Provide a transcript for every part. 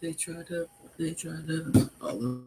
They tried to, all of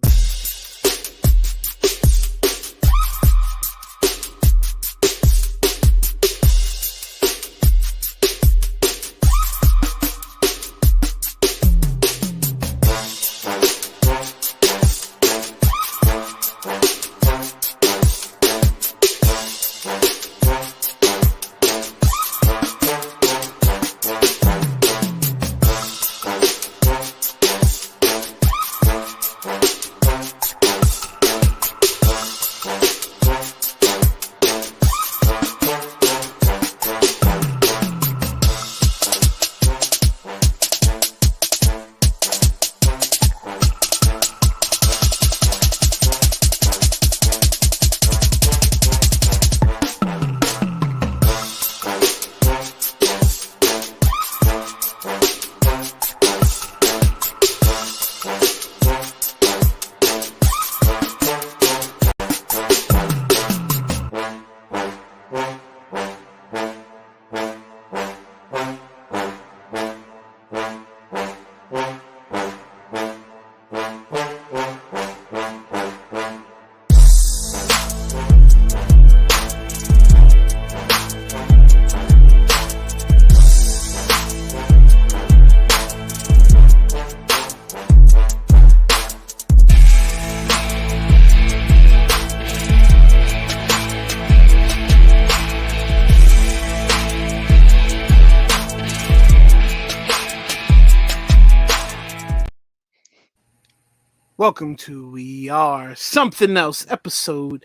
Welcome to We Are Something Else, episode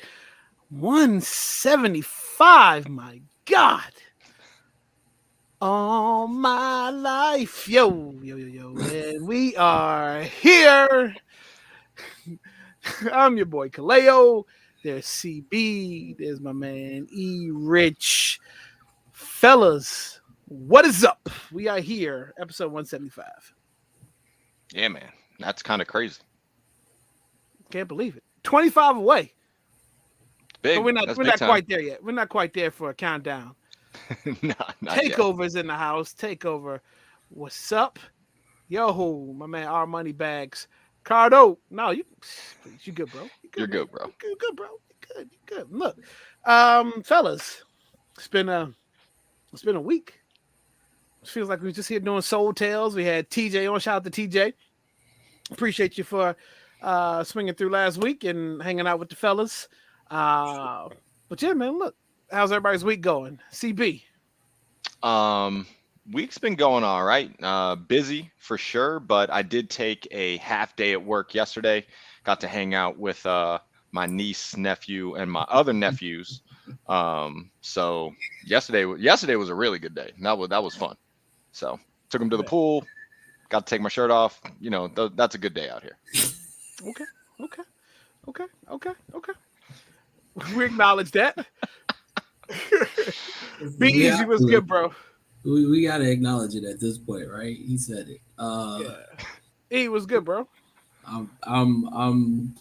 175. My God. All my life. Yo. And we are here. I'm your boy Kaleo. There's CB. There's my man E Rich. Fellas, what is up? We are here, episode 175. Yeah, man. That's kind of crazy. Can't believe it. 25 away. Big. But we're not time. quite there yet. We're not quite there for a countdown. Not Takeover's in the house. Takeover. What's up? Yo, my man R Money Bags. Cardo. No, you good, bro. You're good, bro. You good, bro. You good. Look. Fellas, it's been a week. It feels like we were just here doing Soul Tales. We had TJ on. Shout out to TJ. Appreciate you for swinging through last week and hanging out with the fellas. But yeah, man, look, how's everybody's week going? CB. Week's been going all right. Busy for sure, but I did take a half day at work yesterday. Got to hang out with my niece, nephew, and my other nephews. So yesterday was a really good day. That was fun. So took them to the pool. Got to take my shirt off. You know, that's a good day out here. Okay. We acknowledge that. Be easy was good, bro. we gotta acknowledge it at this point, right? He said it. He was good, bro. I'm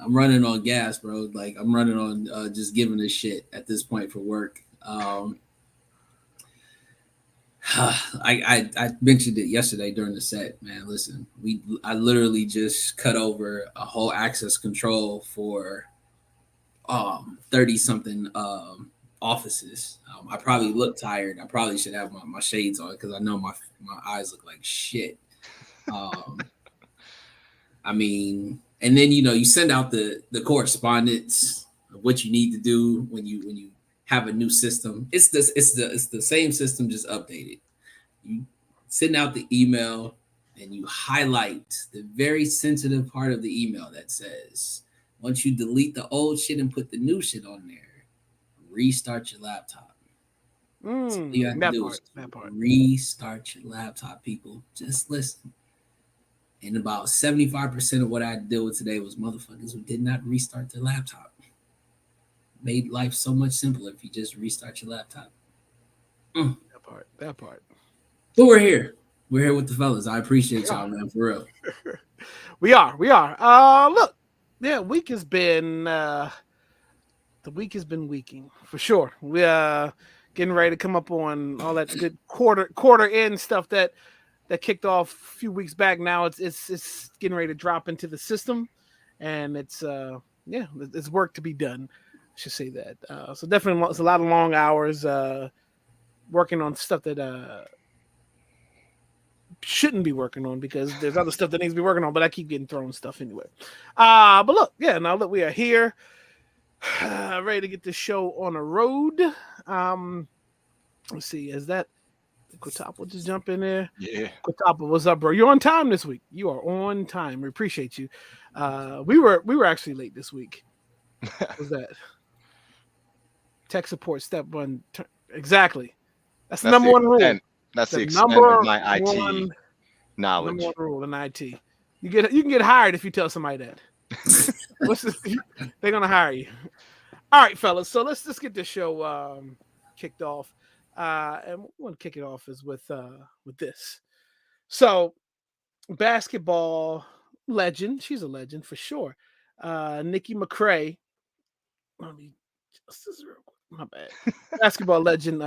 running on gas, bro. Like I'm running on just giving a shit at this point for work. I mentioned it yesterday during the set, man. Listen, I literally just cut over a whole access control for 30 something offices. I probably look tired. I probably should have my shades on because I know my eyes look like shit. I mean, and then you send out the correspondence of what you need to do when you have a new system. It's the same system, just updated. You send out the email and you highlight the very sensitive part of the email that says, once you delete the old shit and put the new shit on there, restart your laptop. So you have to do that part. Restart your laptop, people. Just listen. And about 75% of what I had to deal with today was motherfuckers who did not restart their laptop. Made life so much simpler if you just restart your laptop. That part. But we're here. We're here with the fellas. I appreciate y'all, man, for real. We are. Look, yeah, week has been weeking for sure. We getting ready to come up on all that good quarter end stuff that that kicked off a few weeks back. Now it's getting ready to drop into the system, and it's work to be done. I should say that. So definitely, it's a lot of long hours working on stuff that shouldn't be working on because there's other stuff that needs to be working on. But I keep getting thrown stuff anyway. But look, now that we are here, ready to get this show on the road. Let's see, is that Quatapa just jump in there? Yeah. Quatapa, what's up, bro? You're on time this week. You are on time. We appreciate you. We were actually late this week. What was that? Tech support step one. Exactly. That's the number one rule. That's the extent of my IT knowledge. Number one rule in IT. You can get hired if you tell somebody that. They're gonna hire you. All right, fellas. So let's get this show kicked off. And we want to kick it off is with this. So basketball legend, she's a legend for sure. Nikki McCray. Let me just this real quick. My bad. Basketball legend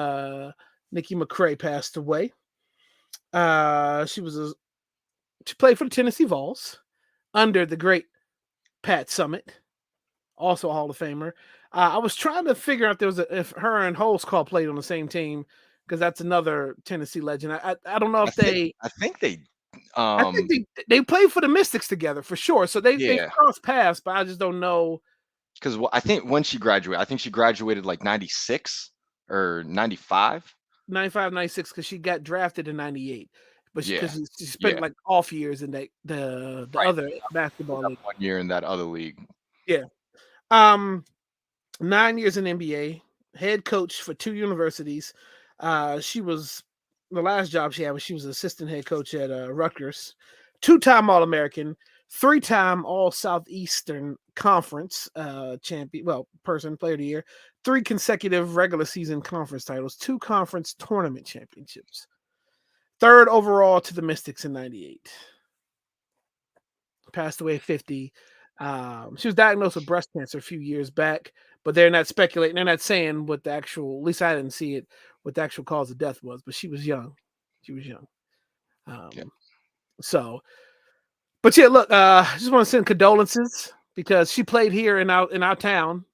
Nikki McCray passed away. She played for the Tennessee Vols under the great Pat Summitt, also a Hall of Famer. I was trying to figure out if her and Holtzclaw played on the same team because that's another Tennessee legend. I don't know if they played for the Mystics together for sure. So they crossed paths, but I just don't know. Because I think when she graduated, she graduated like 96 or 95. 95, 96, because she got drafted in 98. But she spent like off years in the other basketball league. 1 year in that other league. Yeah. 9 years in NBA, head coach for 2 universities. She was the last job she had was she was assistant head coach at Rutgers, 2-time All-American, 3-time All Southeastern Conference champion. Well, player of the year, 3 consecutive regular season conference titles, 2 conference tournament championships, 3rd overall to the Mystics in 98. Passed away at 50. She was diagnosed with breast cancer a few years back, but they're not speculating. They're not saying what the actual, at least I didn't see it, what the actual cause of death was, but she was young. So, but yeah, look, I just want to send condolences because she played here in our town.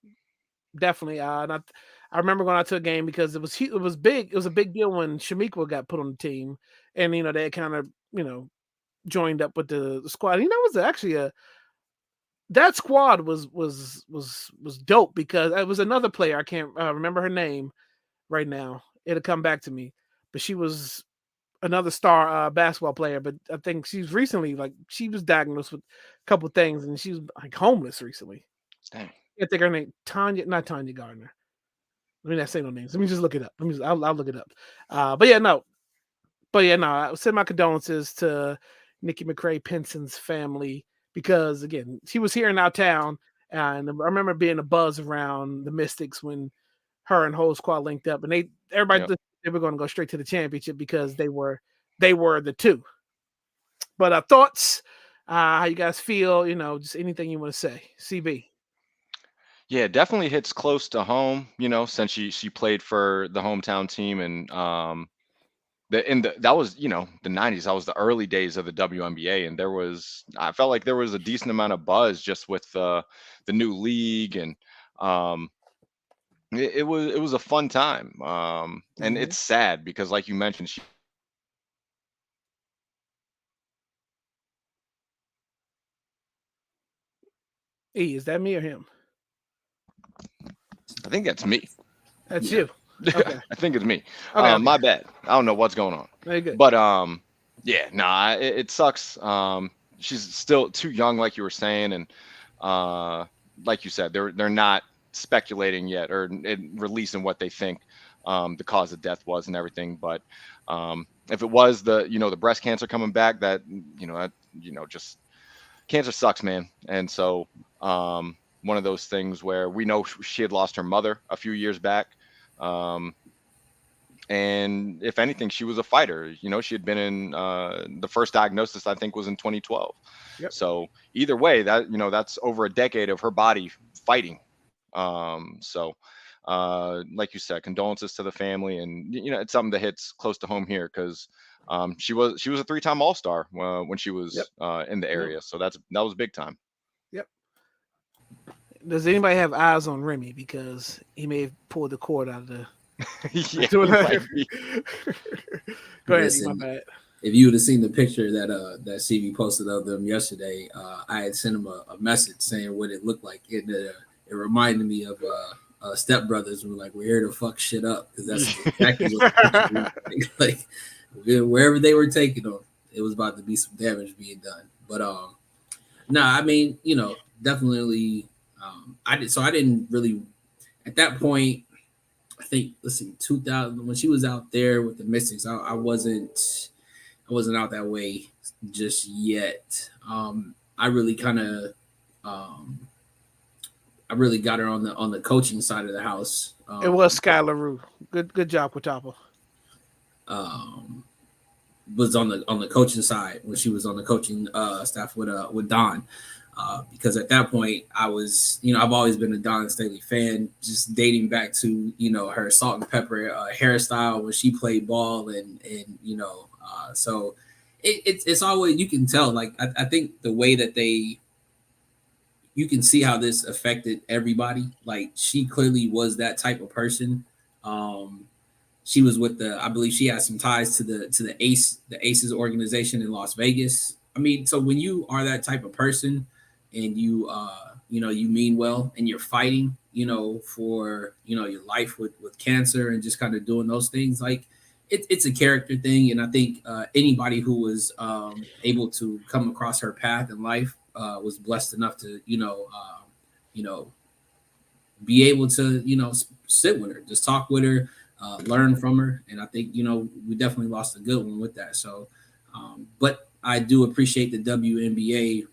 Definitely. And I remember going out to a game because it was big. It was a big deal when Shamiqua got put on the team and, they kind of, joined up with the squad. It was actually that squad was dope because it was another player. I can't remember her name right now. It'll come back to me, but she was another star basketball player. But I think she's recently she was diagnosed with a couple things and she was homeless recently. Dang. I think her name not Tanya Gardner. Let me not say no names. Let me just look it up. I'll look it up. I send my condolences to Nikki McCray-Penson's family because again, she was here in our town, and I remember being a buzz around the Mystics when her and Holtzclaw linked up, and everybody thought they were going to go straight to the championship because they were the two. But thoughts, how you guys feel? Just anything you want to say, CB. Yeah, definitely hits close to home. Since she played for the hometown team, and that was the 90s. That was the early days of the WNBA, and I felt like there was a decent amount of buzz just with the new league, and it was a fun time. And it's sad because, like you mentioned, is that me or him? I think that's me. That's you. Okay. I think it's me. Okay. My bad. I don't know what's going on. Very good. But it sucks. She's still too young, like you were saying, and like you said, they're not speculating yet or releasing what they think the cause of death was and everything. But if it was the breast cancer coming back, just cancer sucks, man. And so one of those things where we know she had lost her mother a few years back. And if anything, she was a fighter. She had been in the first diagnosis, I think, was in 2012. Yep. So either way, that's over a decade of her body fighting. So like you said, condolences to the family, and it's something that hits close to home here because she was a 3-time All-Star when she was in the area, so that was big time. Yep. Does anybody have eyes on Remy, because he may have pulled the cord out of the? Yeah. Go ahead, Listen, my bad. If you would have seen the picture that CV posted of them yesterday, I had sent him a message saying what it looked like. It reminded me of Step Brothers. We're like, we're here to fuck shit up, because that's exactly what the picture looked like. Wherever they were taking them, it was about to be some damage being done. But I mean, definitely. I didn't really at that point. I think 2000, when she was out there with the Mystics, I wasn't out that way just yet. I really kind of I really got her on the coaching side of the house. It was Skylar Rue. Good job, Quatapo. Was on the coaching side when she was on the coaching staff with Don. Because at that point I was, I've always been a Dawn Staley fan, just dating back to, her salt and pepper hairstyle when she played ball, and so it's always, you can tell, like, I think the way that you can see how this affected everybody. Like, she clearly was that type of person. She was with I believe she has some ties to the Aces organization in Las Vegas. I mean, so when you are that type of person, and you you mean well, and you're fighting, for, your life with cancer, and just kind of doing those things, like, it's a character thing. And I think anybody who was able to come across her path in life was blessed enough to, be able to, sit with her, just talk with her, learn from her. And I think, we definitely lost a good one with that. So, but I do appreciate the WNBA,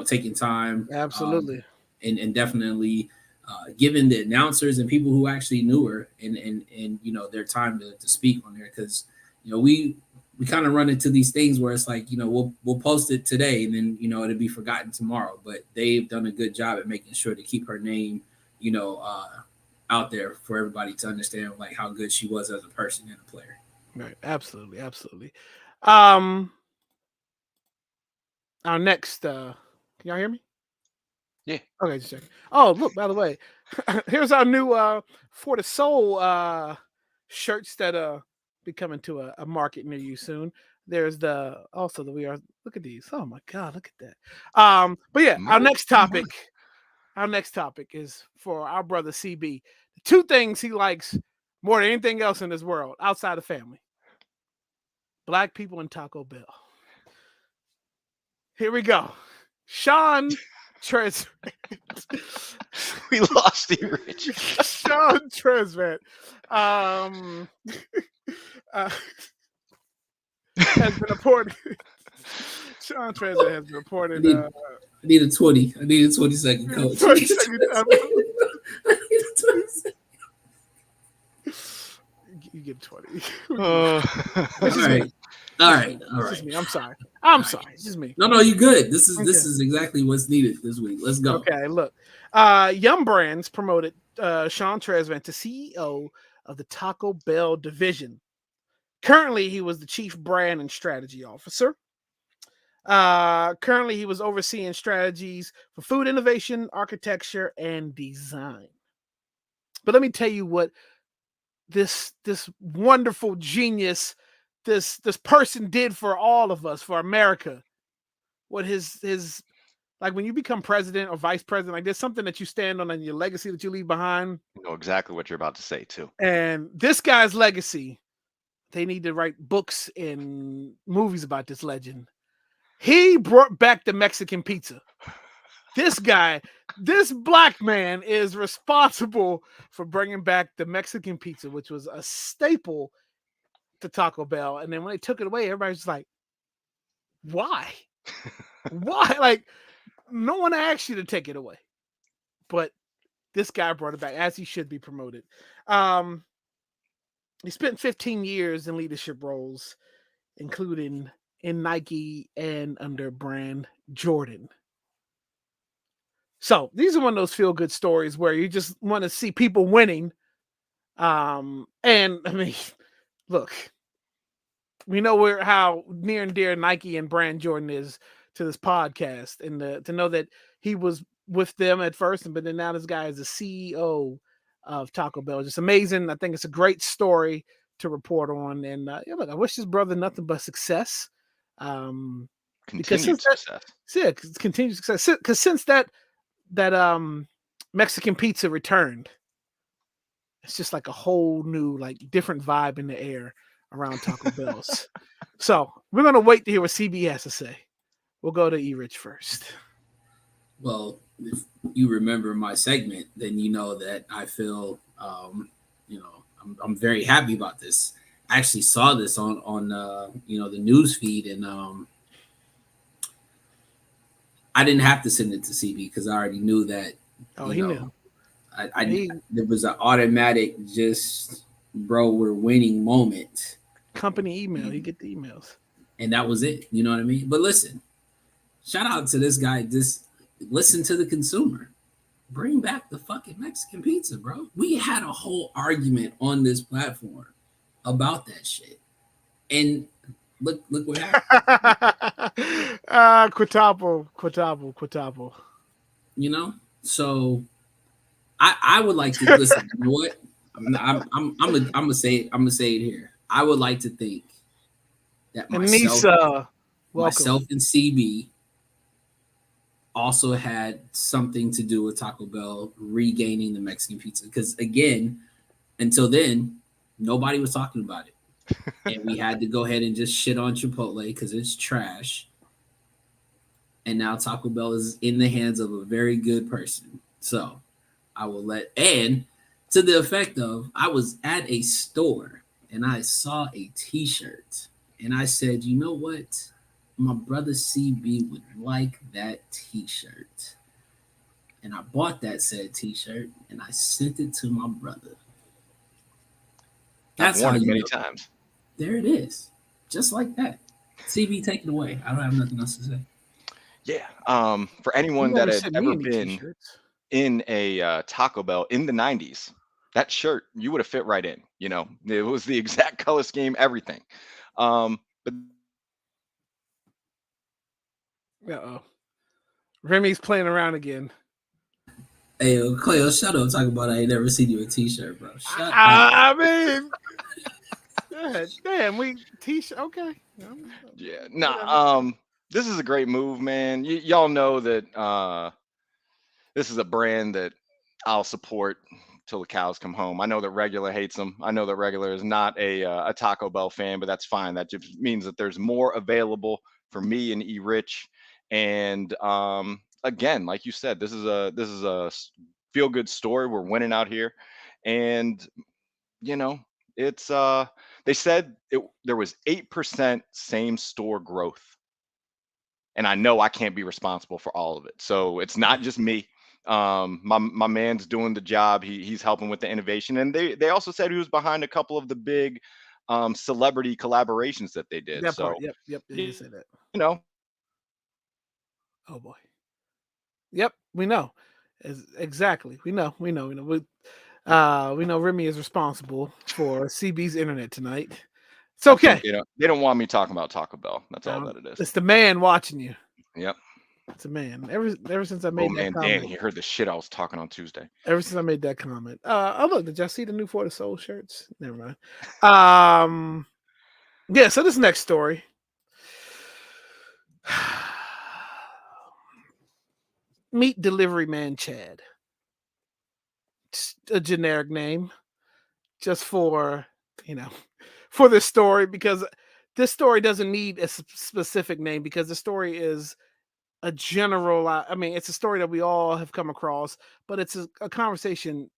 taking time, absolutely, and definitely giving the announcers and people who actually knew her and their time to speak on there, because we kind of run into these things where it's like, we'll post it today, and then it'll be forgotten tomorrow. But they've done a good job at making sure to keep her name out there for everybody to understand, like, how good she was as a person and a player. Right, absolutely. Our next, can y'all hear me? Yeah. Okay, just checking. Oh, look, by the way, here's our new For the Soul shirts that be coming to a market near you soon. There's We Are. Look at these. Oh my God, look at that. But yeah, our next topic is for our brother CB. The 2 things he likes more than anything else in this world outside of family: Black people and Taco Bell. Here we go. Sean Tresvant. We lost you, Rich. Sean Tresvant has been reported. Sean Tresvant has been reported. I need a 20. I need a 20-second coach. 20 second time. You get 20. All right. It's just me. I'm sorry. It's just me. No, you good. This is exactly what's needed this week. Let's go. Okay, look. Yum Brands promoted Sean Tresvant to CEO of the Taco Bell division. Currently, he was the chief brand and strategy officer. Currently, he was overseeing strategies for food innovation, architecture, and design. But let me tell you what this wonderful genius, this person did for all of us, for America. What his like, when you become president or vice president, like, there's something that you stand on and your legacy that you leave behind. You know exactly what you're about to say too. And this guy's legacy, they need to write books and movies about this legend. He brought back the Mexican pizza. This guy, this black man, is responsible for bringing back the Mexican pizza, which was a staple to Taco Bell. And then when they took it away, everybody's like, why? Why? Like, no one asked you to take it away. But this guy brought it back, as he should be promoted. He spent 15 years in leadership roles, including in Nike and under brand Jordan. So these are one of those feel-good stories where you just want to see people winning And I mean, look, we know how near and dear Nike and Brand Jordan is to this podcast, and to know that he was with them at first, but then now this guy is the CEO of Taco Bell. Just amazing. I think it's a great story to report on. And look, I wish this brother nothing but success. Continued success. Continued success. Because since that Mexican pizza returned, it's just like a whole new, like, different vibe in the air around Taco Bell's. So we're gonna wait to hear what CB has to say. We'll go to E-Rich first. Well, if you remember my segment, then you know that I feel, I'm very happy about this. I actually saw this on the news feed, and I didn't have to send it to CB because I already knew that. Oh, he knew. There was an automatic, just, bro, we're winning moment. Company email. You get the emails, and that was it. You know what I mean? But listen, shout out to this guy. Just listen to the consumer. Bring back the fucking Mexican pizza, bro. We had a whole argument on this platform about that shit, and look what happened. Quintuple. You know, so I would like to listen. You know what? I'm gonna say it here. I would like to think that myself and CB also had something to do with Taco Bell regaining the Mexican pizza, because again, until then, nobody was talking about it, and we had to go ahead and just shit on Chipotle because it's trash. And now Taco Bell is in the hands of a very good person. So I will and to the effect of, I was at a store and I saw a t-shirt and I said, you know what? My brother CB would like that t-shirt. And I bought that said t-shirt and I sent it to my brother. That's how you many times. There it is. Just like that. CB, take it away. I don't have nothing else to say. Yeah. For anyone that has ever been in a Taco Bell in the 90s, that shirt, you would have fit right in. You know, it was the exact color scheme, everything. But Remy's playing around again. Hey, Cleo, shut up. Talking about I ain't never seen you a t-shirt, bro. Shut up. I mean, damn, t-shirt. Okay. Yeah. Nah. This is a great move, man. Y'all know that this is a brand that I'll support till the cows come home. I know that Regular hates them. I know that Regular is not a Taco Bell fan, but that's fine. That just means that there's more available for me and E-Rich. And again, like you said, this is a feel good story. We're winning out here, and you know, it's they said there was 8% same store growth. And I know I can't be responsible for all of it. So it's not just me. My man's doing the job. He's helping with the innovation. And they also said he was behind a couple of the big celebrity collaborations that they did. That so part. Yep. They say that. You know. Oh boy. Yep, we know. Exactly. We know. We know Remy is responsible for CB's internet tonight. It's okay. They don't want me talking about Taco Bell. That's all that it is. It's the man watching you. Yep. It's a man. Ever since I made that comment. Dan, he heard the shit I was talking on Tuesday. Ever since I made that comment. Look, did y'all see the new For the Soul shirts? Never mind. Yeah, so this next story. Meet delivery man Chad. Just a generic name. Just for this story, because this story doesn't need a specific name, because the story is a general. I mean, it's a story that we all have come across, but it's a conversation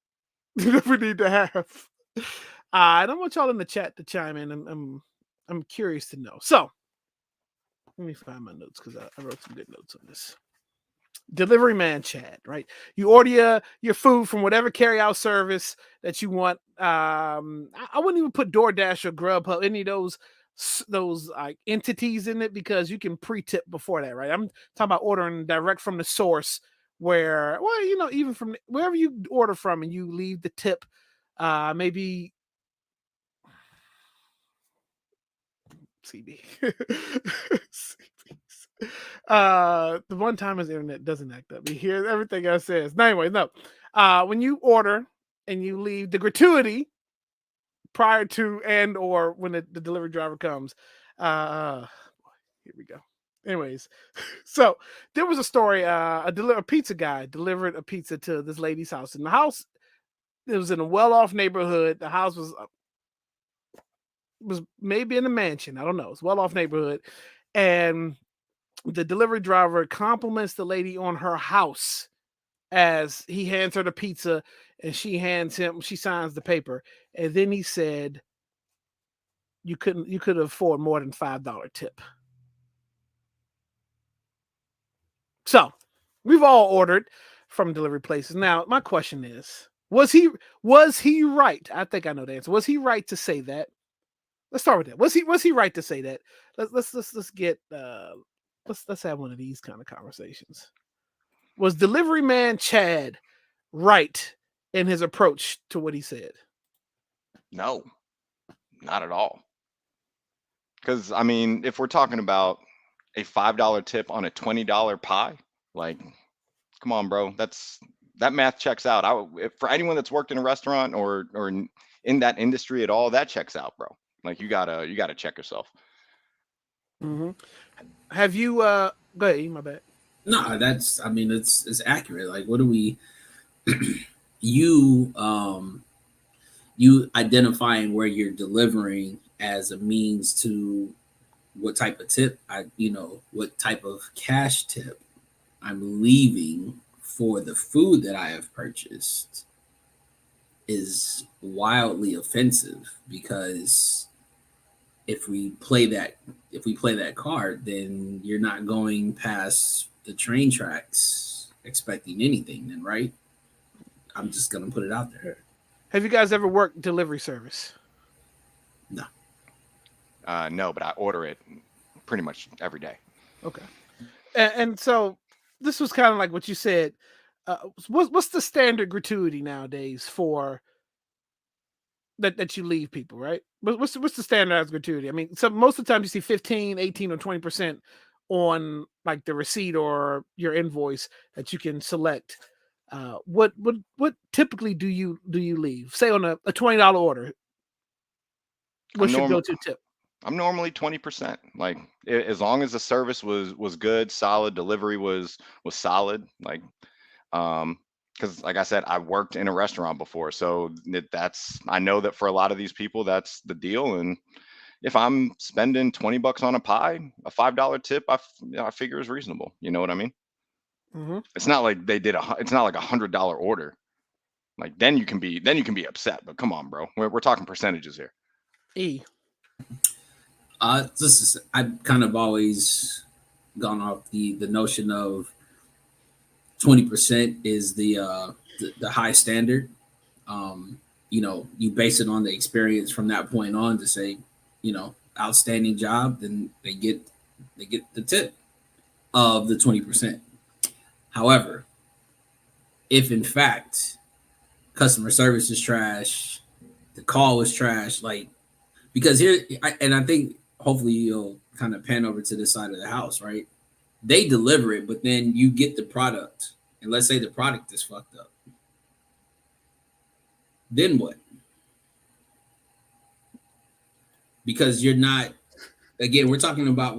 that we need to have. I don't want y'all in the chat to chime in. I'm curious to know. So let me find my notes, because I wrote some good notes on this. Delivery man Chad, right? You order your food from whatever carryout service that you want. I wouldn't even put DoorDash or Grubhub, any of those like entities in it, because you can pre-tip before that, right? I'm talking about ordering direct from the source, where, well, even from wherever you order from and you leave the tip maybe CB. The one time his internet doesn't act up. He hears everything I says. No, anyway, no. When you order and you leave the gratuity prior to and or when the delivery driver comes, here we go. Anyways, so there was a story. A pizza guy delivered a pizza to this lady's house. In the house, it was in a well-off neighborhood. The house was maybe in a mansion. I don't know. It's well-off neighborhood, and the delivery driver compliments the lady on her house as he hands her the pizza, and she signs the paper, and then he said, "You could afford more than $5 tip." So we've all ordered from delivery places. Now, my question is, was he right? I think I know the answer. Was he right to say that? Let's start with that. Was he right to say that? Let's have one of these kind of conversations. Was delivery man Chad right in his approach to what he said? No, not at all. Because I mean, if we're talking about a $5 tip on a $20 pie, like, come on, bro, that math checks out. For anyone that's worked in a restaurant or in that industry at all, that checks out, bro. Like, you gotta check yourself. Mm-hmm. Have you go ahead, my bad. No, it's accurate. Like, what do we you identifying where you're delivering as a means to what type of tip what type of cash tip I'm leaving for the food that I have purchased is wildly offensive, because if we play that card, then you're not going past the train tracks expecting anything, then, right? I'm just gonna put it out there. Have you guys ever worked delivery service? No. No, but I order it pretty much every day. Okay. And so this was kind of like what you said. What's the standard gratuity nowadays for that you leave people, right? What's the standardized gratuity? I mean, so most of the time you see 15, 18, or 20% on like the receipt or your invoice that you can select. What typically do you leave? Say on a $20 order, what's your go-to tip? I'm normally 20%. Like, as long as the service was good, solid, delivery was solid. Like, because like I said, I worked in a restaurant before, so I know that for a lot of these people, that's the deal. And if I'm spending $20 on a pie, a $5 tip, I figure is reasonable. You know what I mean? Mm-hmm. It's not like it's not like $100 order. Like, then you can be upset. But come on, bro, we're talking percentages here. I've kind of always gone off the notion of 20% is the high standard. You base it on the experience from that point on to say, outstanding job, then they get the tip of the 20%. However, if in fact customer service is trash, the call was trash, like, because I think hopefully you'll kind of pan over to this side of the house, right? They deliver it, but then you get the product, and let's say the product is fucked up. Then what? Because you're not, again, we're talking about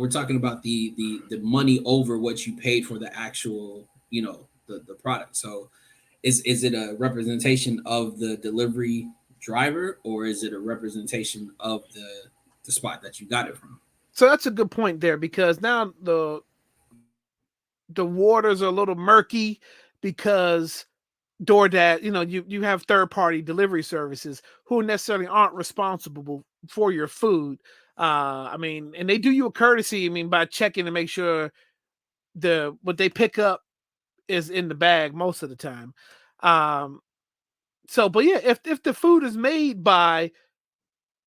the money over what you paid for the actual, the product. So is it a representation of the delivery driver, or is it a representation of the spot that you got it from? So that's a good point there, because now the waters are a little murky, because DoorDash, you have third-party delivery services who necessarily aren't responsible for your food. I mean, and they do you a courtesy, by checking to make sure what they pick up is in the bag most of the time. But yeah, if the food is made by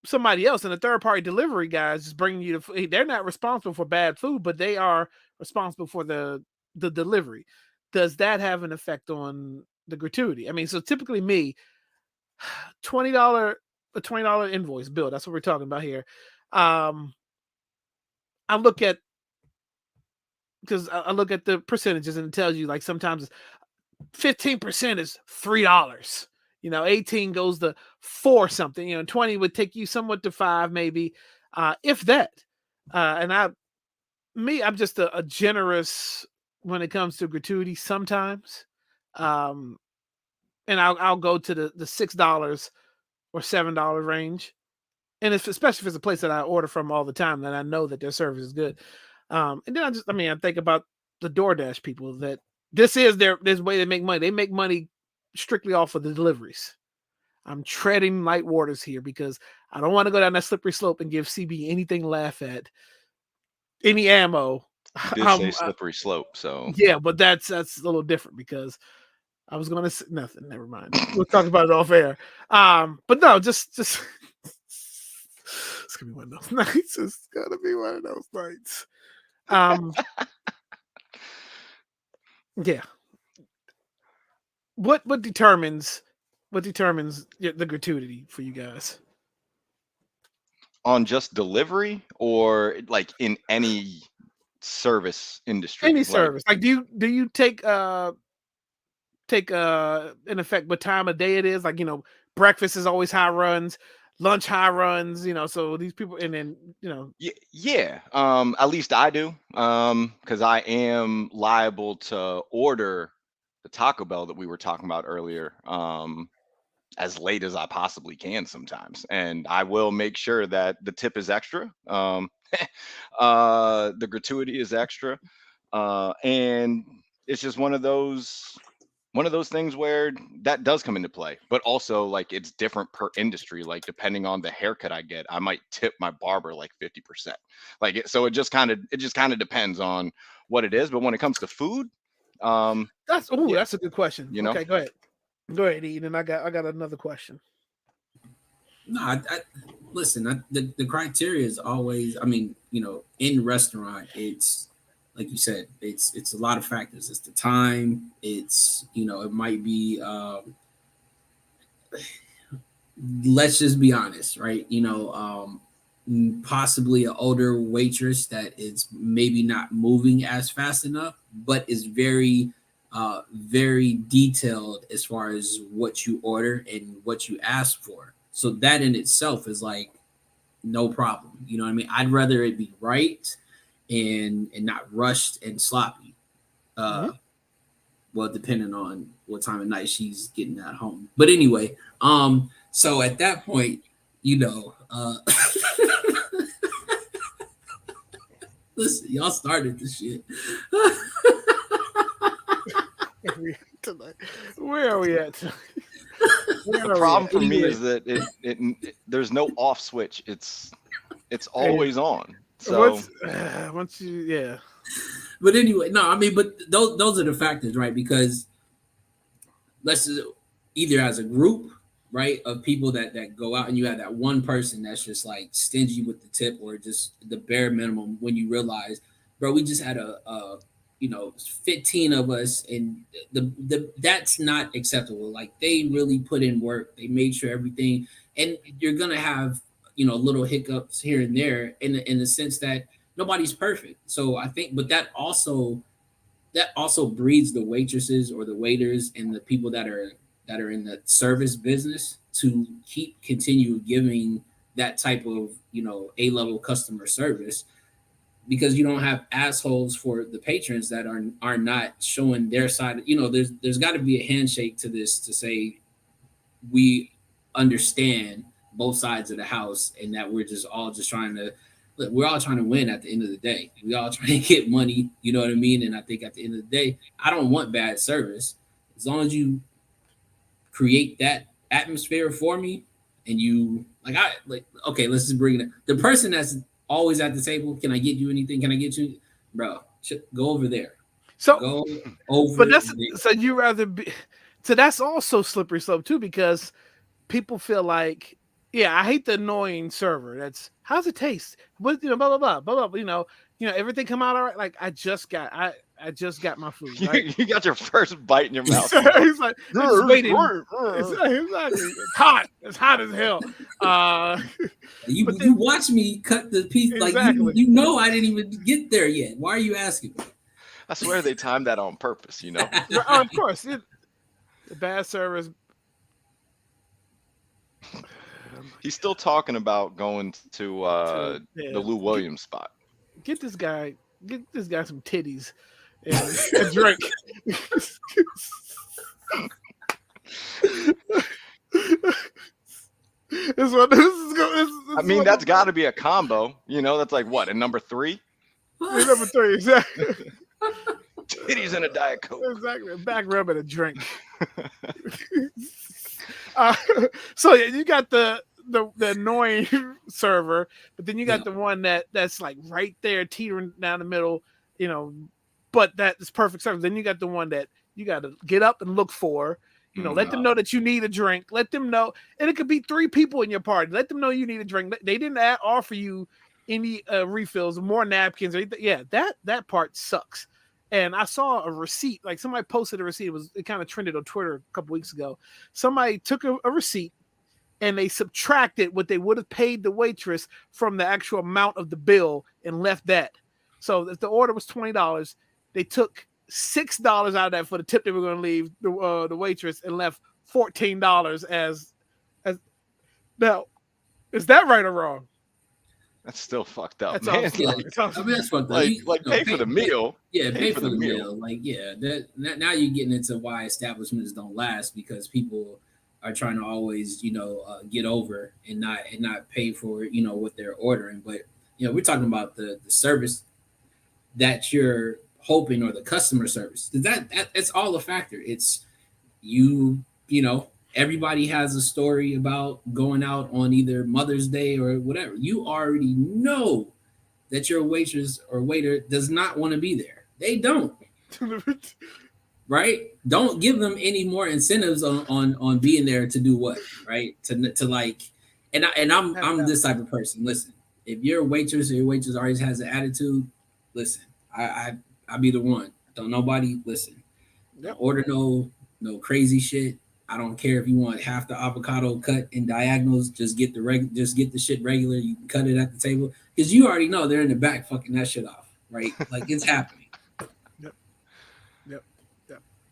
somebody else and the third-party delivery guys is bringing you they're not responsible for bad food, but they are responsible for the delivery. Does that have an effect on the gratuity? I mean, so typically $20 invoice bill. That's what we're talking about here. I look at the percentages, and it tells you like sometimes 15% is $3. 18 goes to 4 something. 20 would take you somewhat to 5, maybe, if that. And I'm just a generous when it comes to gratuity sometimes. And I'll go to the $6 or $7 range. And especially if it's a place that I order from all the time, then I know that their service is good. And then I think about the DoorDash people that this is their way they make money. They make money strictly off of the deliveries. I'm treading light waters here because I don't want to go down that slippery slope and give CB anything to laugh at, any ammo. You did say slippery slope, so yeah, but that's a little different because I was going to say nothing. Never mind. We'll talk about it off air. But no, just it's gonna be one of those nights. It's gonna be one of those nights. Yeah. What determines the gratuity for you guys? On just delivery or like in any service industry? Any service. Like do you take in effect what time of day it is? Like, breakfast is always high runs, lunch high runs, so these people, and then yeah, at least I do, because I am liable to order the Taco Bell that we were talking about earlier, as late as I possibly can sometimes, and I will make sure that the tip is extra, the gratuity is extra, and it's just one of those things where that does come into play. But also, like, it's different per industry. Like, depending on the haircut I get, I might tip my barber like 50%. So it just kind of depends on what it is. But when it comes to food, that's a good question. Okay, go ahead, Eden. I got another question. No, listen. The criteria is always. I mean, in restaurant, it's like you said. It's a lot of factors. It's the time. It's it might be. Let's just be honest, right? Possibly an older waitress that is maybe not moving as fast enough, but is very very detailed as far as what you order and what you ask for. So that in itself is like no problem. You know what I mean? I'd rather it be right and not rushed and sloppy. Well, depending on what time of night she's getting at home. But anyway, so at that point, listen, y'all started this shit. Where are we at tonight? The problem for me is that it there's no off switch. It's always on. So once you But anyway, no, I mean, but those are the factors, right? Because let's either as a group, right, of people that go out, and you have that one person that's just like stingy with the tip or just the bare minimum, when you realize, bro, we just had a 15 of us, and the that's not acceptable. Like, they really put in work. They made sure everything, and you're gonna have little hiccups here and there in the sense that nobody's perfect. So I think, but that also breeds the waitresses or the waiters and the people that are in the service business to continue giving that type of A-level customer service, because you don't have assholes for the patrons that are not showing their side. There's got to be a handshake to this to say we understand both sides of the house, and that we're all trying to win at the end of the day. We all trying to get money, you know what I mean? And I think at the end of the day, I don't want bad service. As long as you create that atmosphere for me, and you okay, let's just bring it up. The person that's always at the table, can I get you anything? Can I get you, bro? Go over there. So go over. But so you rather be. So that's also slippery slope too, because people feel like, yeah, I hate the annoying server. That's how's it taste? What blah blah blah blah blah. Everything come out all right. Like, I I just got my food. Right? You got your first bite in your mouth. He's like, I'm just waiting. Exactly. It's hot. It's hot as hell. You watch me cut the piece. Exactly. Like you know I didn't even get there yet. Why are you asking me? I swear they timed that on purpose, you know. Oh, of course. The bad service. He's still talking about going to the Lou Williams spot. Get this guy some titties and a drink. That's got to be a combo. You know, that's like what, a number 3? Number 3, exactly. Titties and a Diet Coke. Exactly, a back rub and a drink. So you got the annoying server, but then you got the one that's like right there teetering down the middle, you know, but that is perfect service. Then you got the one that you got to get up and look for, you know, let them know that you need a drink, let them know, and it could be 3 people in your party, let them know you need a drink. They didn't offer you any refills, more napkins or anything. Yeah, that part sucks. And I saw a receipt, like somebody posted a receipt. It kind of trended on Twitter a couple weeks ago. Somebody took a receipt and they subtracted what they would have paid the waitress from the actual amount of the bill and left that. So if the order was $20, they took $6 out of that for the tip they were going to leave the waitress and left $14 as now. Is that right or wrong? That's still fucked up, that's man. That's fucked up. Pay for the meal. Yeah, pay for the meal. Like, yeah, now you're getting into why establishments don't last, because people are trying to always, get over and not pay for, what they're ordering. But we're talking about the service that you're hoping, or the customer service. That's all a factor. It's everybody has a story about going out on either Mother's Day or whatever. You already know that your waitress or waiter does not want to be there. They don't. Right? Don't give them any more incentives on being there to do what, right? To like, and I'm this type of person. Listen, if your waitress or your waitress always has an attitude, listen, I be the one. Don't nobody listen. Yep. Order no crazy shit. I don't care if you want half the avocado cut in diagonals. Just get the shit regular. You can cut it at the table, because you already know they're in the back fucking that shit off, right? Like, it's happening. Yep.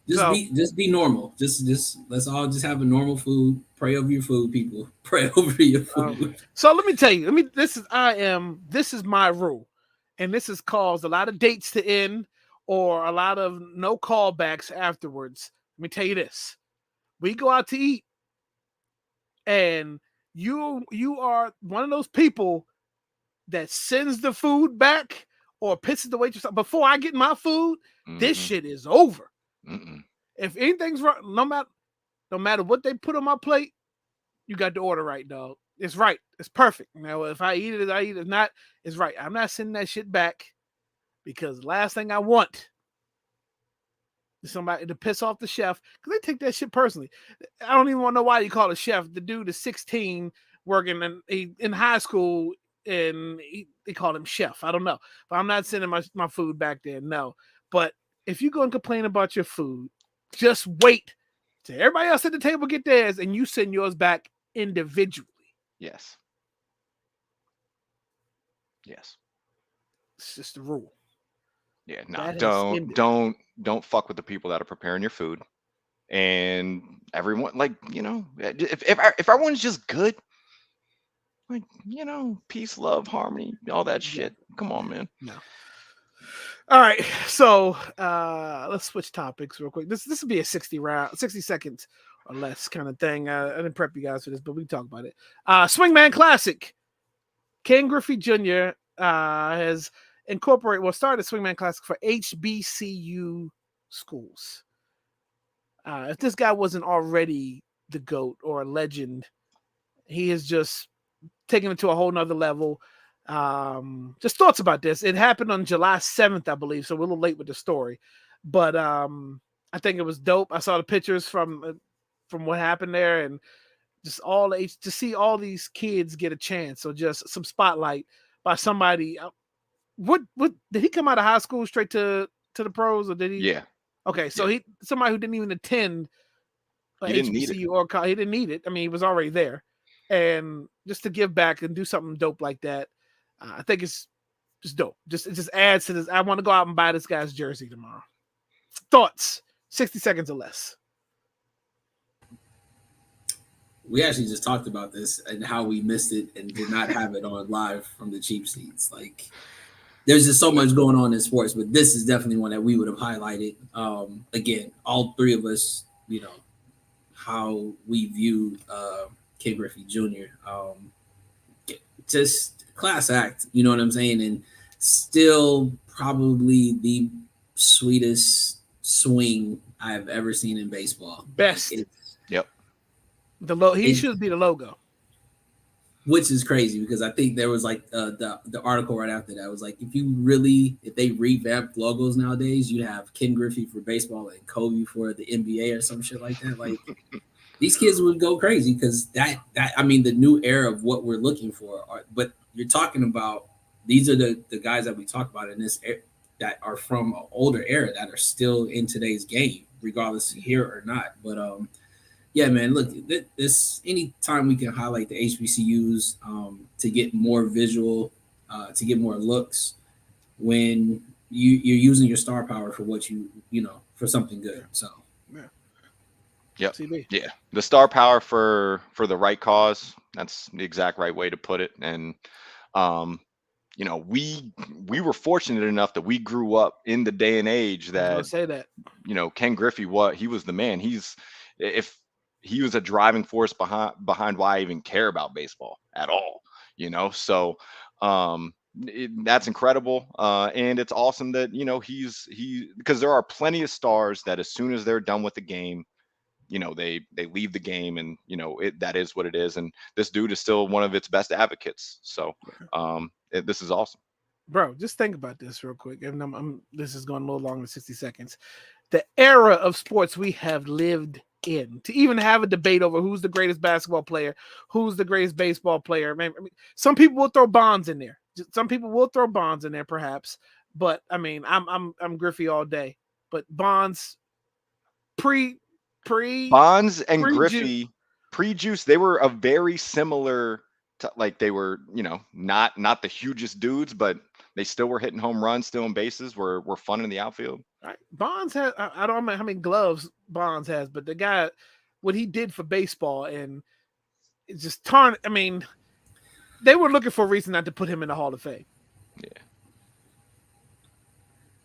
Just be normal. Just let's all just have a normal food. Pray over your food, people. Pray over your food. So let me tell you. This is my rule, and this has caused a lot of dates to end or a lot of no callbacks afterwards. Let me tell you this. We go out to eat, and you are one of those people that sends the food back or pisses the waitress off before I get my food. This shit is over. If anything's wrong, no matter what they put on my plate, you got the order right, dog. It's right. It's perfect. Now, if I eat it, I eat it. If not, it's right. I'm not sending that shit back, because the last thing I want somebody to piss off the chef, because they take that shit personally. I don't even want to know why you call a chef. The dude is 16, working in high school, and they call him chef. I don't know, but I'm not sending my food back there. No, but if you go and complain about your food, just wait till everybody else at the table get theirs, and you send yours back individually. Yes. It's just a rule. Yeah, no, don't fuck with the people that are preparing your food, and everyone, like, if everyone's just good, like, peace, love, harmony, all that shit. Come on, man. No. All right, so let's switch topics real quick. This would be a 60 seconds or less kind of thing. I didn't prep you guys for this, but we can talk about it. Swingman Classic. Ken Griffey Jr. Has started Swingman Classic for HBCU schools. If this guy wasn't already the GOAT or a legend, he has just taken it to a whole nother level. Just thoughts about this. It happened on July 7th, I believe, so we're a little late with the story, but I think it was dope. I saw the pictures from what happened there, and just to see all these kids get a chance. So just some spotlight by somebody. What did he come out of high school straight to to the pros, or did he? Yeah. Okay, so he somebody who didn't even attend He didn't need HBCU or college, he didn't need it. I mean, he was already there, and just to give back and do something dope like that, I think it's just dope. It just adds to this. I want to go out and buy this guy's jersey tomorrow. Thoughts? 60 seconds or less. We actually just talked about this and how we missed it and did not have it on live from the cheap seats. Like, there's just so much going on in sports, but this is definitely one that we would have highlighted. Again, all three of us, you know, how we view Ken Griffey Jr. Just class act, you know what I'm saying? And still probably the sweetest swing I've ever seen in baseball. Best. Yep. He should be the logo. Which is crazy because I think there was like the article right after that was like, if they revamped logos nowadays, you'd have Ken Griffey for baseball and Kobe for the NBA or some shit like that. Like, these kids would go crazy because that I mean, the new era of what we're looking for. But you're talking about, these are the guys that we talk about in this era that are from an older era that are still in today's game, regardless of here or not. But yeah, man, look, this anytime we can highlight the HBCUs to get more visual, to get more looks when you're using your star power for what you know, for something good. So Yep. CB. Yeah. The star power for the right cause. That's the exact right way to put it. And you know, we were fortunate enough that we grew up in the day and age that, I was gonna say that, you know, Ken Griffey, he was the man. If he was a driving force behind why I even care about baseball at all, you know? So that's incredible. And it's awesome that, you know, because there are plenty of stars that as soon as they're done with the game, you know, they leave the game, and, you know, that is what it is. And this dude is still one of its best advocates. So this is awesome. bro. Just think about this real quick, and this is going a little longer than 60 seconds. The era of sports we have lived in, to even have a debate over who's the greatest basketball player, who's the greatest baseball player. I mean, some people will throw Bonds in there. Some people will throw Bonds in there, perhaps. But I mean, I'm Griffey all day. But Bonds Bonds and Griffey pre-juice, they were a very similar like, they were, you know, not the hugest dudes, but they still were hitting home runs, stealing bases, were fun in the outfield. Right. Bonds has, I don't know how many gloves Bonds has, but the guy, what he did for baseball, and it's just I mean, they were looking for a reason not to put him in the Hall of Fame. Yeah.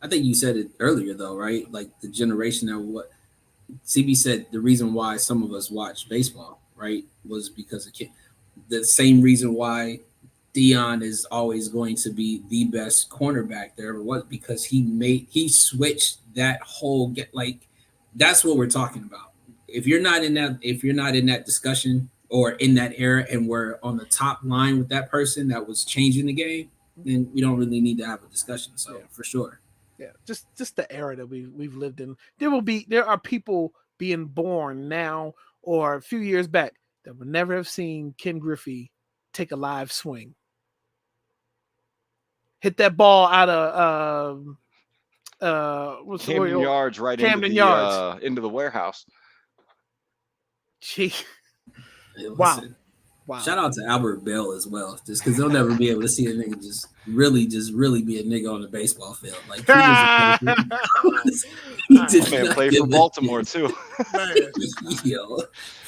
I think you said it earlier though, right? Like the generation that what CB said, the reason why some of us watch baseball, right, was because of the same reason why Dion is always going to be the best cornerback there ever was, because he switched that whole that's what we're talking about. If you're not in that discussion or in that era and we're on the top line with that person that was changing the game, then we don't really need to have a discussion. So yeah, for sure. Yeah, just the era that we've lived in. There are people being born now or a few years back that would never have seen Ken Griffey take a live swing, hit that ball out of Camden Yards, right Camden into Yards, into the warehouse. Gee, wow. Shout out to Albert Bell as well, just because they'll never be able to see a nigga just really be a nigga on the baseball field. Like, man played for Baltimore too. Yo,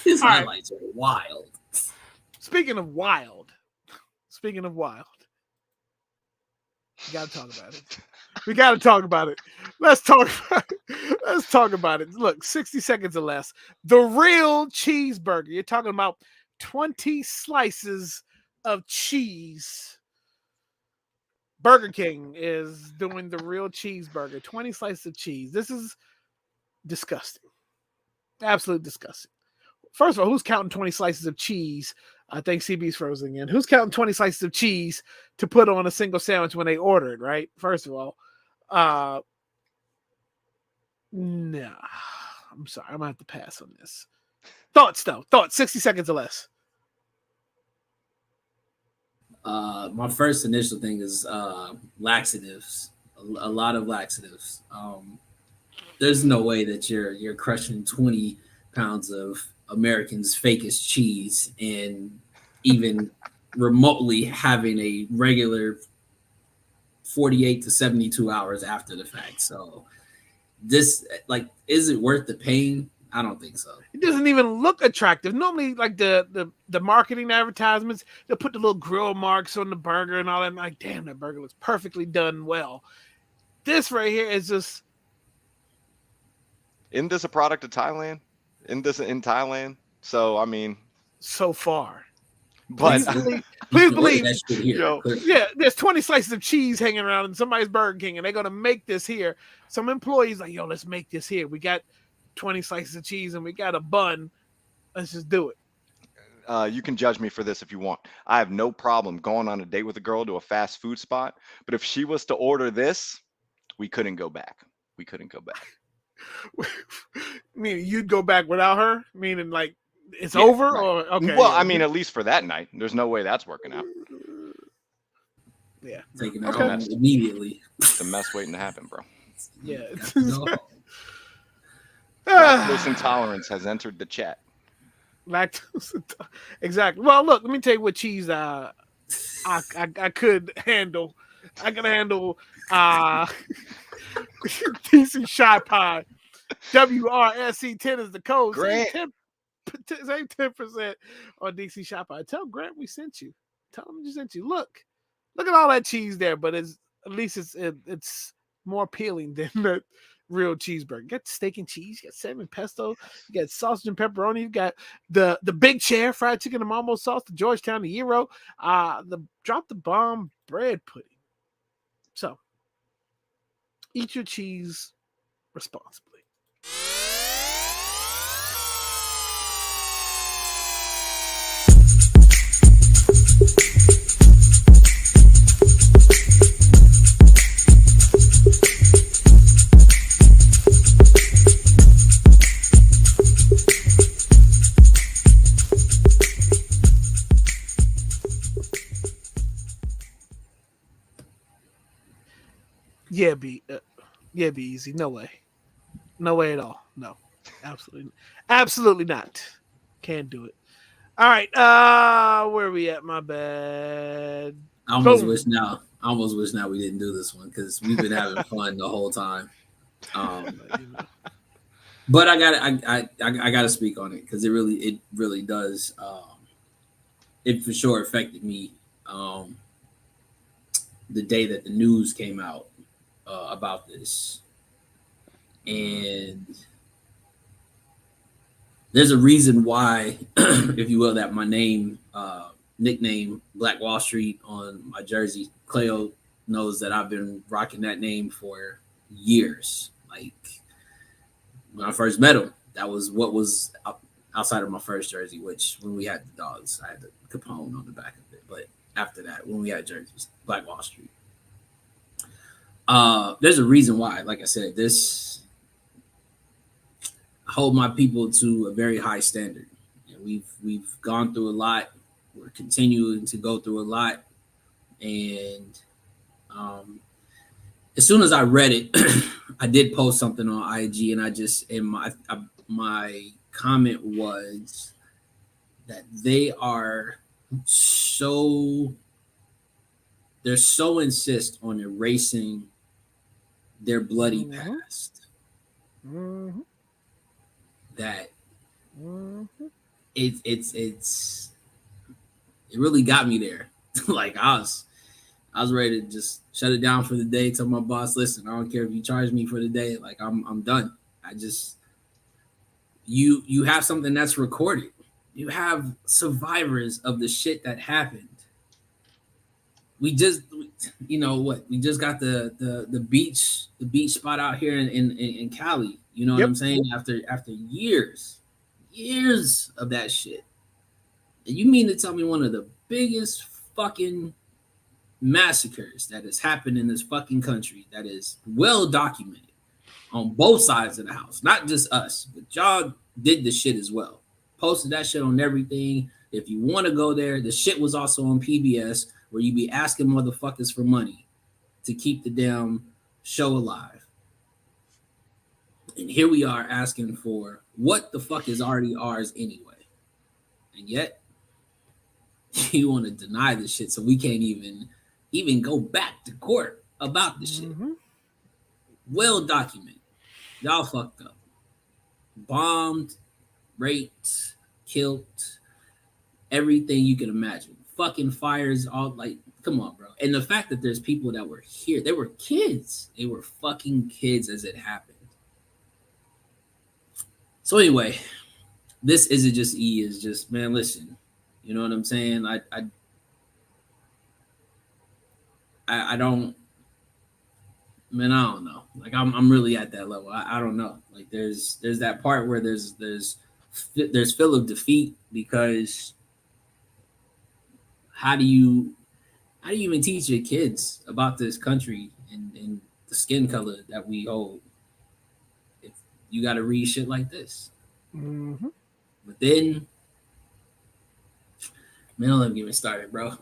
his highlights are wild. Speaking of wild, we gotta talk about it. Let's talk about it. Look, 60 seconds or less. The real cheeseburger. You're talking about 20 slices of cheese. Burger King is doing the real cheeseburger. 20 slices of cheese. This is disgusting. Absolutely disgusting. First of all, who's counting 20 slices of cheese? I think CB's frozen again. Who's counting 20 slices of cheese to put on a single sandwich when they order it, right? First of all. No. I'm sorry. I'm going to have to pass on this. Thoughts, 60 seconds or less. My first initial thing is laxatives. a lot of laxatives. There's no way that you're crushing 20 pounds of American's fakest cheese and even remotely having a regular 48 to 72 hours after the fact. So this, like, is it worth the pain? I don't think so. It doesn't even look attractive. Normally, like the marketing advertisements, they put the little grill marks on the burger and all that. I'm like, damn, that burger looks perfectly done well. This right here is just. Isn't this a product of Thailand? Isn't this in Thailand? So I mean, so far. But please believe that shit here. Yeah, there's 20 slices of cheese hanging around in somebody's Burger King, and they're gonna make this here. Some employees like, yo, let's make this here. We got 20 slices of cheese and we got a bun. Let's just do it. You can judge me for this if you want. I have no problem going on a date with a girl to a fast food spot. But if she was to order this, we couldn't go back. We couldn't go back. Meaning you'd go back without her? Meaning like it's over? Right. Or okay. Well, I mean, at least for that night. There's no way that's working out. Yeah. Taking it home immediately. It's a mess waiting to happen, bro. Yeah. Lactose intolerance has entered the chat. Lactose intolerance. Exactly. Well, look, let me tell you what cheese I could handle. I can handle DC Shy Pie. WRSC10 is the code. Save 10% on DC Shy Pie. Tell Grant we sent you. Tell him we sent you. Look at all that cheese there, but at least it's more appealing than the real cheeseburger. You got steak and cheese, you got salmon pesto, you got sausage and pepperoni, you got the big chair fried chicken and mambo sauce, the Georgetown, the gyro, the drop the bomb bread pudding. So eat your cheese responsibly. Yeah, be easy. No way at all. No, absolutely not. Can't do it. All right, where are we at? My bad. I almost wish now we didn't do this one because we've been having fun the whole time. But I gotta speak on it because it really does. It for sure affected me. The day that the news came out about this, and there's a reason why, if you will, that my nickname Black Wall Street on my jersey. Cleo knows that I've been rocking that name for years. Like when I first met him, that was what was outside of my first jersey, which when we had the dogs, I had the Capone on the back of it. But after that, when we had jerseys, Black Wall Street. There's a reason why, like I said, I hold my people to a very high standard. And we've gone through a lot. We're continuing to go through a lot. And as soon as I read it, I did post something on IG, and my comment was that they're so insist on erasing their bloody past that it really got me there. Like I was ready to just shut it down for the day. Tell my boss, listen, I don't care if you charge me for the day. Like I'm done. You have something that's recorded. You have survivors of the shit that happened. We just got the beach spot out here in Cali. You know what I'm saying? After years of that shit. And you mean to tell me one of the biggest fucking massacres that has happened in this fucking country that is well documented on both sides of the house, not just us, but y'all did the shit as well. Posted that shit on everything. If you want to go there, the shit was also on PBS, where you be asking motherfuckers for money to keep the damn show alive. And here we are asking for what the fuck is already ours anyway. And yet, you want to deny this shit so we can't even go back to court about this shit. Well documented. Y'all fucked up. Bombed, raped, killed, everything you can imagine. Fucking fires, all like, come on, bro. And the fact that there's people that were here, they were kids. They were fucking kids as it happened. So anyway, this isn't just E, is just, man, listen. You know what I'm saying? I don't, man, I don't know. Like I'm really at that level. I don't know. Like there's that part where there's feel of defeat, because how do you even teach your kids about this country and the skin color that we hold if you got to read shit like this? But then, man, don't let me get me started, bro.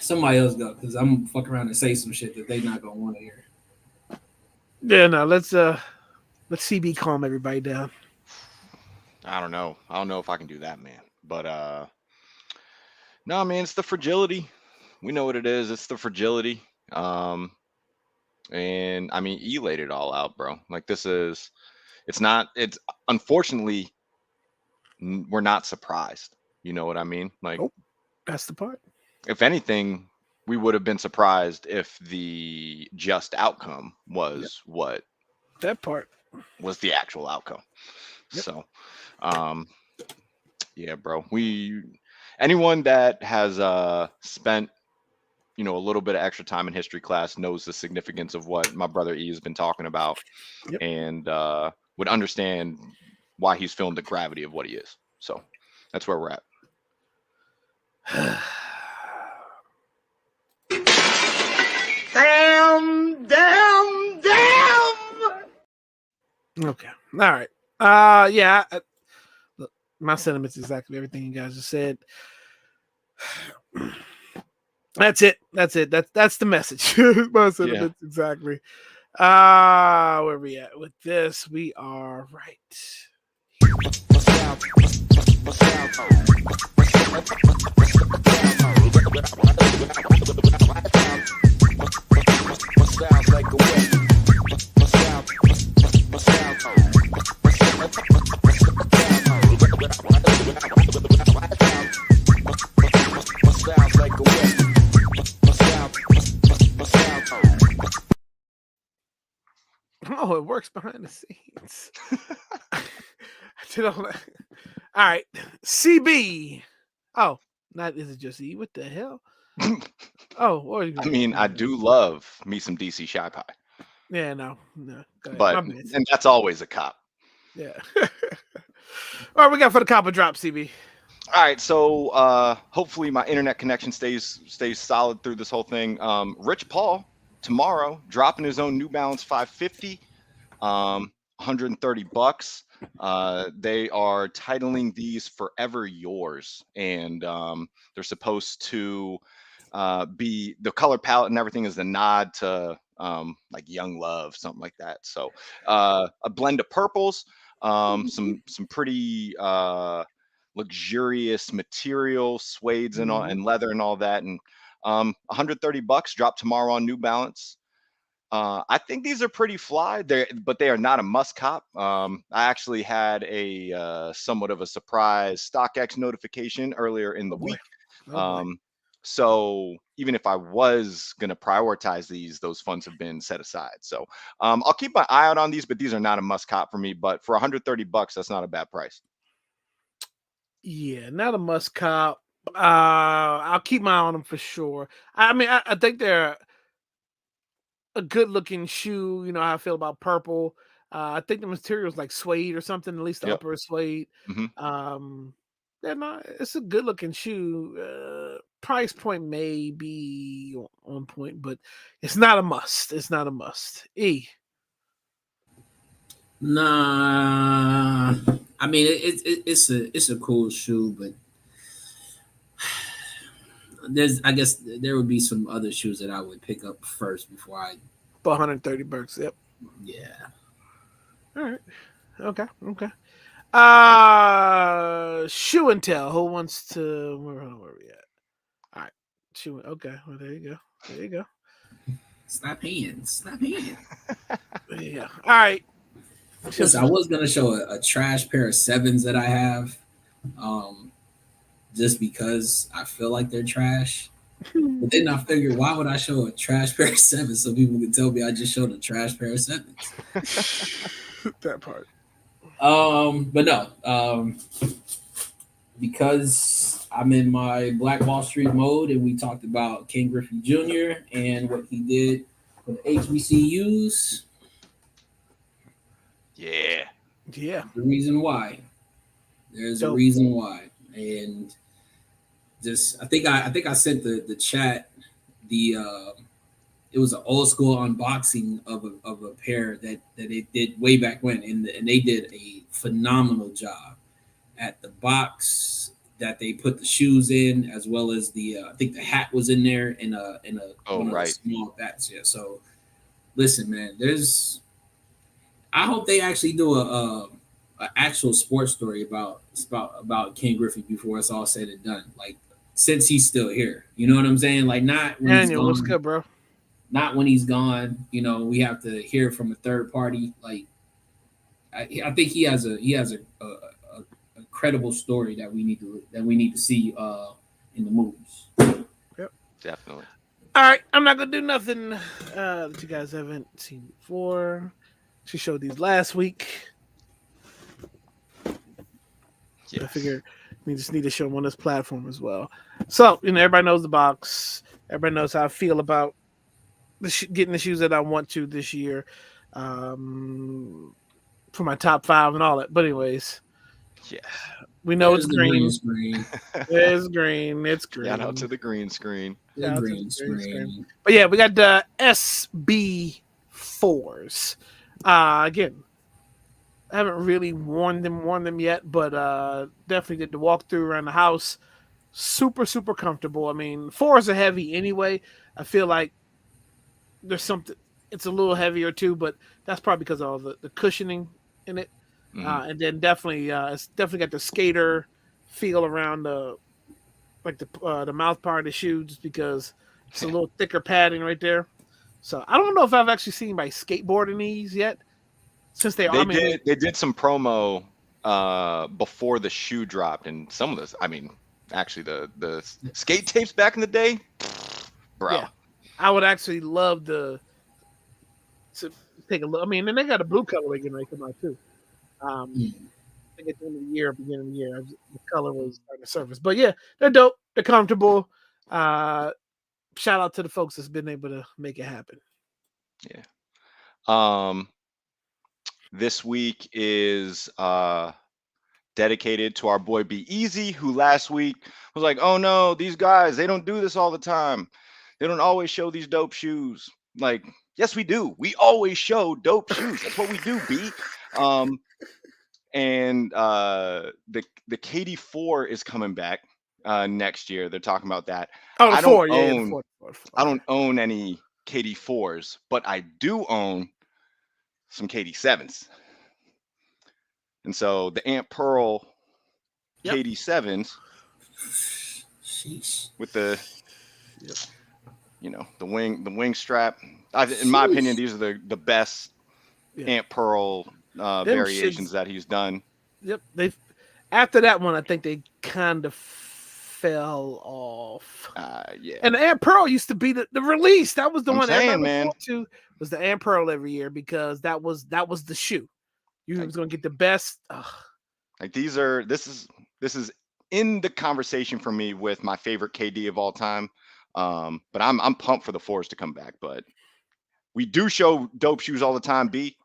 Somebody else go, because I'm gonna fuck around and say some shit that they not gonna want to hear. Yeah, no, let's CB calm everybody down. I don't know if I can do that, man. But no, man, it's the fragility. We know what it is. It's the fragility. And I mean, E laid it all out, bro. Like it's unfortunately, we're not surprised. You know what I mean? Like, that's the part. If anything, we would have been surprised if the just outcome was what that part was the actual outcome. So, yeah, bro. Anyone that has spent, a little bit of extra time in history class knows the significance of what my brother E has been talking about, and would understand why he's feeling the gravity of what he is. So that's where we're at. Damn. Okay. All right. Yeah. Look, my sentiments exactly everything you guys just said. That's it. That's the message. My sentiments exactly. Where we at with this? We are right. Oh, it works behind the scenes. All right, CB. Oh, not is it just E? What the hell? Oh, what are you I mean, I do love me some DC Shy Pie. Yeah, no. But and that's always a cop. Yeah. All right, we got for the copper drop, CB. All right, so hopefully my internet connection stays solid through this whole thing. Rich Paul tomorrow dropping his own New Balance 550, $130. They are titling these Forever Yours, and they're supposed to be, the color palette and everything is the nod to like Young Love, something like that. So a blend of purples, some pretty luxurious material, suedes and all, and leather and all that, and $130 drop tomorrow on New Balance. I think these are pretty fly, but they are not a must cop. I actually had a somewhat of a surprise StockX notification earlier in the week. So even if I was going to prioritize these, those funds have been set aside. So I'll keep my eye out on these, but these are not a must cop for me. But for $130, that's not a bad price. Yeah, not a must cop. I'll keep my eye on them for sure. I mean, I think they're a good looking shoe. You know how I feel about purple. I think the material is like suede or something, at least the upper is suede. They're not, it's a good looking shoe. Price point may be on point, but it's not a must. It's not a must. E. Nah, I mean it's a cool shoe, but I guess there would be some other shoes that I would pick up first before I For 130 bucks. Yep. Yeah. All right. Okay. Shoe and tell. Who wants to? Where are we at? All right. Shoe. Okay. Well, there you go. Stop hating. Yeah. All right. Listen, I was gonna show a trash pair of 7s that I have, just because I feel like they're trash. But then I figured, why would I show a trash pair of 7s so people can tell me I just showed a trash pair of 7s? That part. But no, because I'm in my Black Wall Street mode, and we talked about Ken Griffey Jr. and what he did for the HBCUs. Yeah. Yeah. The reason why. There's a reason why, and just I think I sent the chat it was an old school unboxing of a pair that they did way back when, and they did a phenomenal job at the box that they put the shoes in, as well as the I think the hat was in there in a one of the small bats. Yeah. So listen, man, I hope they actually do a actual sports story about Ken Griffey before it's all said and done. Like, since he's still here, you know what I'm saying? Like, not when he's gone. What's good, bro? Not when he's gone. You know, we have to hear from a third party. Like, I think he has a credible story that we need to see in the movies. Yep, definitely. All right, I'm not gonna do nothing that you guys haven't seen before. She showed these last week. Yes. I figure we just need to show them on this platform as well. So, everybody knows the box. Everybody knows how I feel about getting the shoes that I want to this year, for my top 5 and all that. But anyways, yeah, we know it's green. It's green. It's green. Shout out to the green screen. The green screen. But yeah, we got the SB4s. Again, I haven't really worn them yet, but definitely did the walkthrough around the house. Super, super comfortable. I mean, 4s are heavy anyway. I feel like there's something, it's a little heavier too, but that's probably because of all the cushioning in it. Mm-hmm. And then definitely, it's definitely got the skater feel around the mouth part of the shoe, just because it's a little thicker padding right there. So I don't know if I've actually seen anybody skateboarding these yet. Since they did some promo before the shoe dropped, and some of this, I mean, actually the skate tapes back in the day, bro. Yeah, I would actually love to take a look. I mean, and they got a blue color again right come out too. I think at the end of the year, beginning of the year, the color was on the surface. But yeah, they're dope. They're comfortable. Shout out to the folks that's been able to make it happen. Yeah. This week is dedicated to our boy Be Easy, who last week was like, oh no, these guys, they don't do this all the time. They don't always show these dope shoes. Like, yes, we do. We always show dope shoes. That's what we do, B. And the KD4 is coming back next year. They're talking about that. Oh, I don't own any KD4s, but I do own some KD7s. And so the Ant Pearl KD7s with the the wing strap. In my opinion, these are the best Ant Pearl variations that he's done. Yep. After that one, I think they kind of fell off. Yeah. And the Ant Pearl used to be the release. That was the one everybody looked to, was the Ant Pearl every year, because that was the shoe. You was gonna get the best. Like, this is in the conversation for me with my favorite KD of all time. But I'm pumped for the 4s to come back. But we do show dope shoes all the time, B.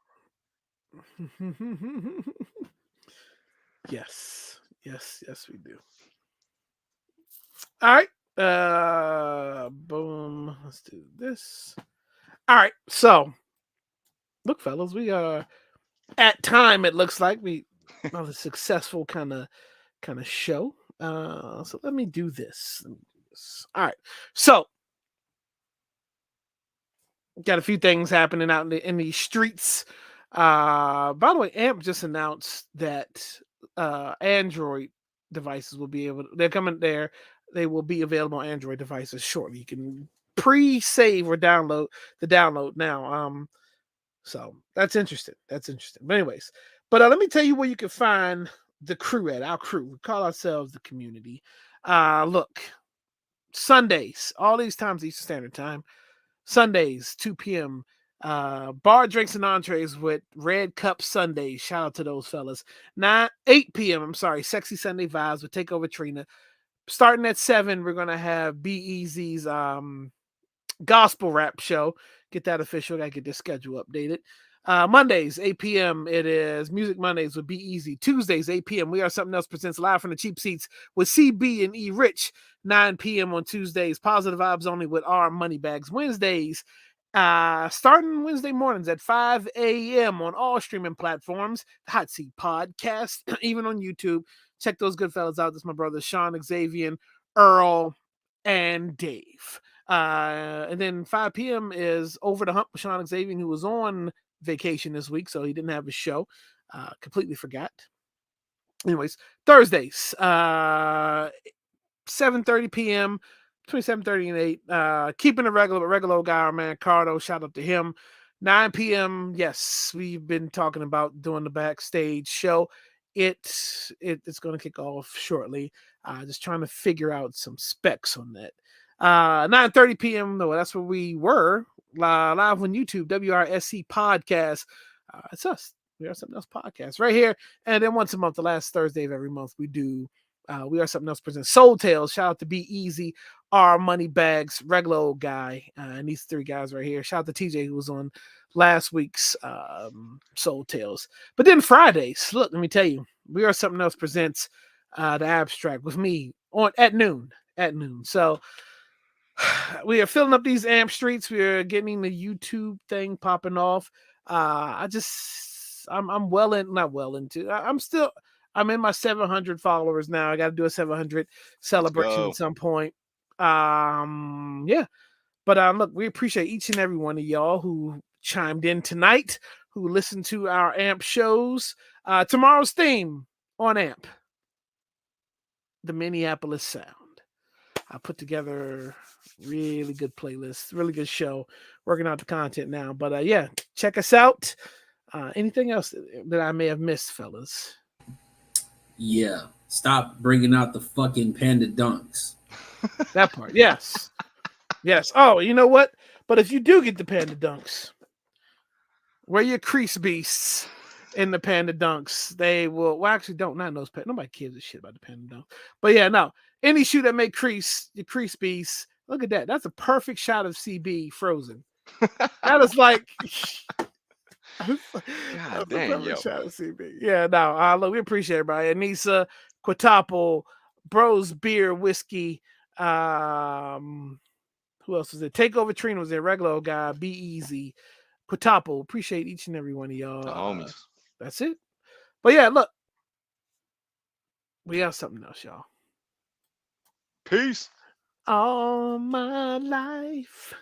Yes, we do. All right. Boom. Let's do this. All right. So, look, fellas, we are at time. It looks like we have a successful kind of show. So let me do this. All right. So, Got a few things happening out in the streets. By the way, AMP just announced that Android devices will be able to, they're coming there. They will be available on Android devices shortly. You can pre-save or download now. So that's interesting. That's interesting. But anyways, let me tell you where you can find the crew at. Our crew. We call ourselves the community. Look, Sundays, all these times Eastern Standard Time. Sundays, 2 p.m. Bar drinks and entrees with Red Cup Sundays. Shout out to those fellas. 8 p.m. I'm sorry, Sexy Sunday Vibes with Takeover Trina. Starting at 7, we're gonna have Be Easy's gospel rap show. Get that official. Gotta get their schedule updated. Mondays, 8 p.m. It is Music Mondays with Be Easy. Tuesdays, 8 p.m. We Are Something Else presents live from the cheap seats with CB and E Rich. 9 p.m. on Tuesdays. Positive Vibes Only with R Moneybags. Wednesdays, starting Wednesday mornings at 5 a.m. on all streaming platforms. The Hot Seat Podcast, even on YouTube. Check those good fellas out. This is my brother Sean, Xavier, Earl, and Dave. And then 5 p.m. is Over the Hump with Sean Xavier, who was on vacation this week, so he didn't have a show. Completely forgot. Anyways, Thursdays, 7:30 p.m. between 7:30 and 8. Keeping it regular, but regular old guy, our man Cardo. Shout out to him. 9 p.m. Yes, we've been talking about doing the backstage show. It's going to kick off shortly. Just trying to figure out some specs on that. 9:30 p.m. No, that's where we were live on YouTube. WRSC Podcast. It's us. We Are Something Else Podcast right here. And then once a month, the last Thursday of every month, we do We Are Something Else presents Soul Tales. Shout out to Be Easy, our money bags, regular old guy, and these three guys right here. Shout out to TJ, who was on last week's Soul Tales. But then Fridays, look, let me tell you, We Are Something Else presents the Abstract with me at noon. So we are filling up these AMP streets. We are getting the YouTube thing popping off. I'm in my 700 followers now. I got to do a 700 celebration at some point. Yeah. But look, we appreciate each and every one of y'all who chimed in tonight, who listened to our AMP shows. Tomorrow's theme on AMP, the Minneapolis Sound. I put together really good playlist, really good show. Working out the content now. But yeah, check us out. Anything else that I may have missed, fellas? Yeah. Stop bringing out the fucking panda dunks. That part. Yes. Yes. Oh, you know what? But if you do get the panda dunks, wear your crease beasts in the panda dunks. They will. Well, actually, not those panda. Nobody cares a shit about the panda dunk. But yeah, no. Any shoe that make your crease beasts. Look at that. That's a perfect shot of CB frozen. That is like. God dang, yo. Shot of CB. Yeah, no. Look, we appreciate everybody. Anissa, Quintuple, Bros Beer, Whiskey. Who else was it? Takeover Trina was there. Regular old guy. Be Easy. Quintuple. Appreciate each and every one of y'all. The homies. That's it. But yeah, look. We got something else, y'all. Peace. All my life.